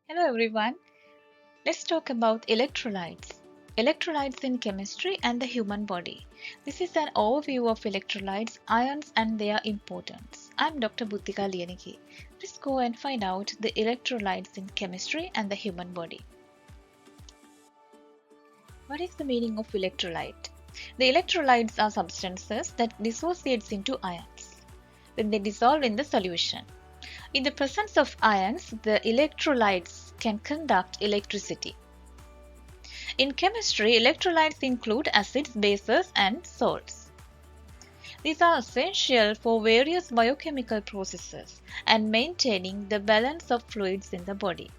Hello everyone. Let's talk about electrolytes. Electrolytes in chemistry and the human body. This is an overview of electrolytes, ions and their importance. I'm Dr. Buddhika Liyaniki. Let's go and find out the electrolytes in chemistry and the human body. What is the meaning of electrolyte? The electrolytes are substances that dissociates into ions when they dissolve in the solution. In the presence of ions, the electrolytes can conduct electricity. In chemistry, electrolytes include acids, bases, and salts. These are essential for various biochemical processes and maintaining the balance of fluids in the body.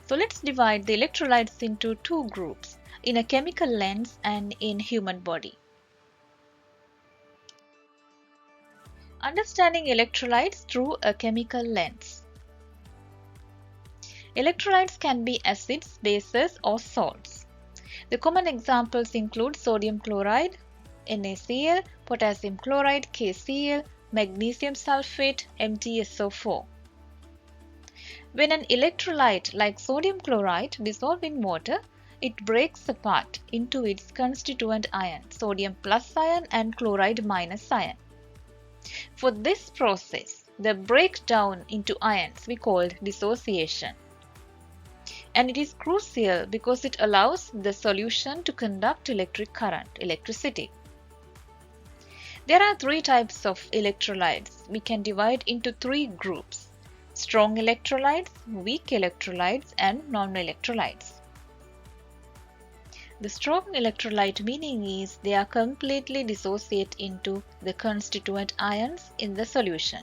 So let's divide the electrolytes into two groups, in a chemical lens and in human body. Understanding electrolytes through a chemical lens. Electrolytes can be acids, bases, or salts. The common examples include sodium chloride, NaCl, potassium chloride, KCl, magnesium sulfate, MtSO4. When an electrolyte like sodium chloride dissolves in water, it breaks apart into its constituent ion, sodium plus ion and chloride minus ion. For this process, the breakdown into ions we call dissociation. And it is crucial because it allows the solution to conduct electric current, electricity. There are three types of electrolytes. We can divide into three groups: strong electrolytes, weak electrolytes, and non-electrolytes. The strong electrolyte meaning is they are completely dissociate into the constituent ions in the solution.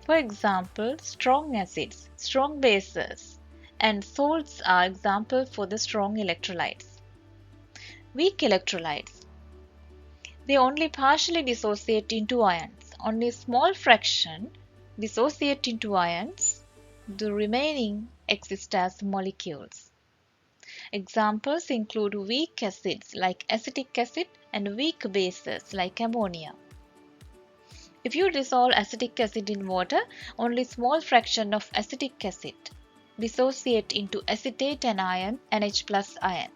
For example, strong acids, strong bases, and salts are examples for the strong electrolytes. Weak electrolytes. They only partially dissociate into ions. Only a small fraction dissociate into ions. The remaining exist as molecules. Examples include weak acids like acetic acid and weak bases like ammonia. If you dissolve acetic acid in water, only a small fraction of acetic acid dissociate into acetate and ion NH plus ion.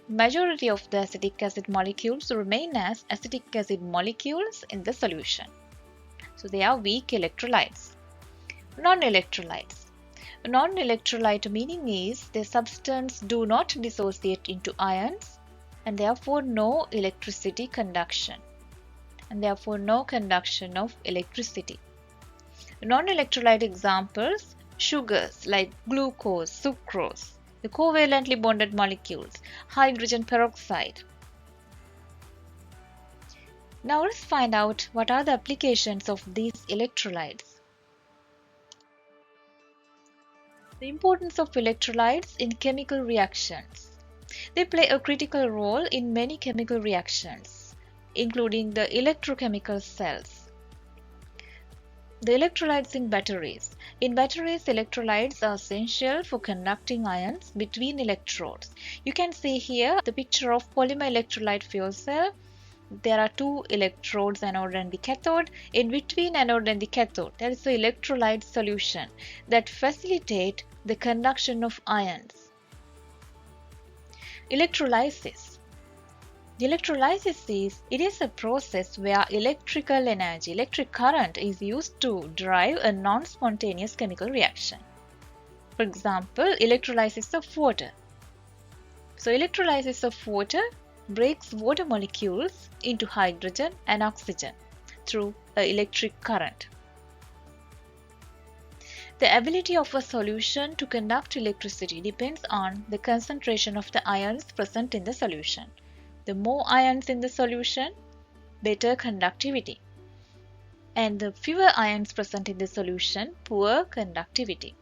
Majority of the acetic acid molecules remain as acetic acid molecules in the solution. So they are weak electrolytes. Non-electrolytes. Non-electrolyte meaning is the substance do not dissociate into ions and therefore no electricity conduction and therefore no conduction of electricity. Non-electrolyte examples: sugars like glucose, sucrose, the covalently bonded molecules, hydrogen peroxide. Now let's find out what are the applications of these electrolytes. The importance of electrolytes in chemical reactions. They play a critical role in many chemical reactions, including the electrochemical cells. The electrolytes in batteries. In batteries, electrolytes are essential for conducting ions between electrodes. You can see here the picture of polymer electrolyte fuel cell. There are two electrodes, anode and the cathode. In between anode and the cathode, there is an electrolyte solution that facilitate the conduction of ions. Electrolysis. The electrolysis is a process where electrical energy, electric current is used to drive a non-spontaneous chemical reaction. For example, electrolysis of water. So electrolysis of water breaks water molecules into hydrogen and oxygen through an electric current. The ability of a solution to conduct electricity depends on the concentration of the ions present in the solution. The more ions in the solution, better conductivity. And the fewer ions present in the solution, poor conductivity.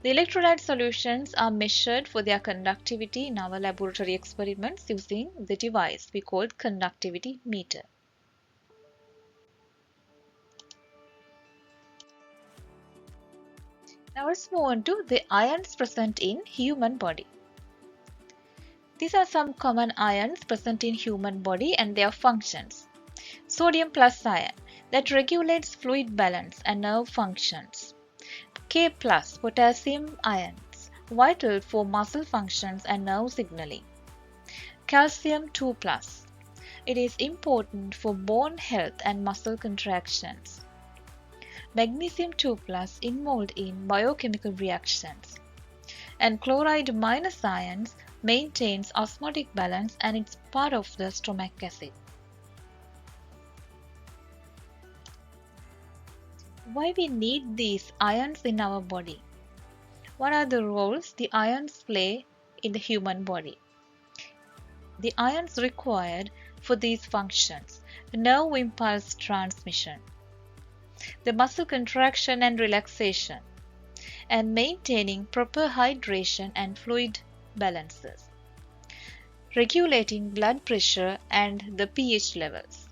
The electrolyte solutions are measured for their conductivity in our laboratory experiments using the device we call conductivity meter. Now let's move on to the ions present in human body. These are some common ions present in human body and their functions. Sodium plus ion that regulates fluid balance and nerve functions. K plus potassium ions, vital for muscle functions and nerve signaling. Calcium 2 plus. It is important for bone health and muscle contractions. Magnesium 2 plus involved in biochemical reactions. And chloride minus ions maintains osmotic balance and it's part of the stomach acid. Why we need these ions in our body? What are the roles the ions play in the human body? The ions required for these functions: nerve impulse transmission, the muscle contraction and relaxation, and maintaining proper hydration and fluid balances, regulating blood pressure and the pH levels.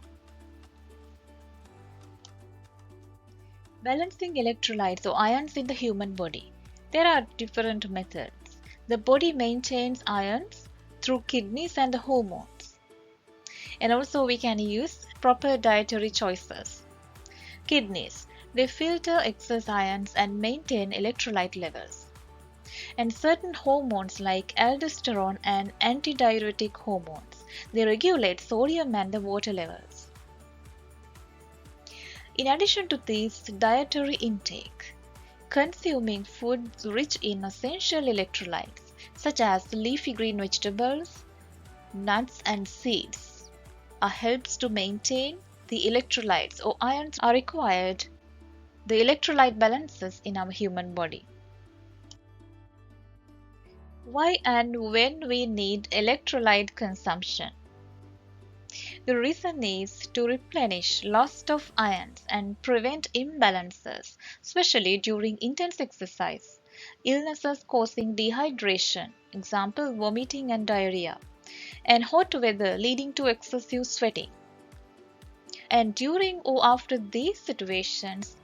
Balancing electrolytes or ions in the human body. There are different methods. The body maintains ions through kidneys and the hormones. And also we can use proper dietary choices. Kidneys, they filter excess ions and maintain electrolyte levels. And certain hormones like aldosterone and antidiuretic hormones, they regulate sodium and the water levels. In addition to this dietary intake, consuming foods rich in essential electrolytes such as leafy green vegetables, nuts and seeds helps to maintain the electrolytes or ions are required, the electrolyte balances in our human body. Why and when we need electrolyte consumption? The reason is to replenish loss of ions and prevent imbalances, especially during intense exercise, illnesses causing dehydration, example vomiting and diarrhea, and hot weather leading to excessive sweating. And during or after these situations,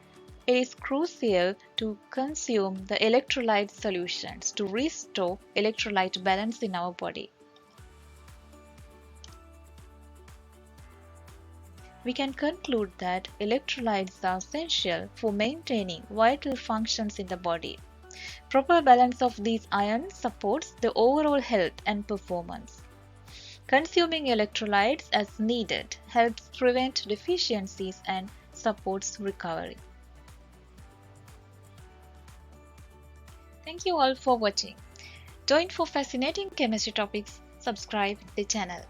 it is crucial to consume the electrolyte solutions to restore electrolyte balance in our body. We can conclude that electrolytes are essential for maintaining vital functions in the body. Proper balance of these ions supports the overall health and performance. Consuming electrolytes as needed helps prevent deficiencies and supports recovery. Thank you all for watching. Join for fascinating chemistry topics. Subscribe the channel.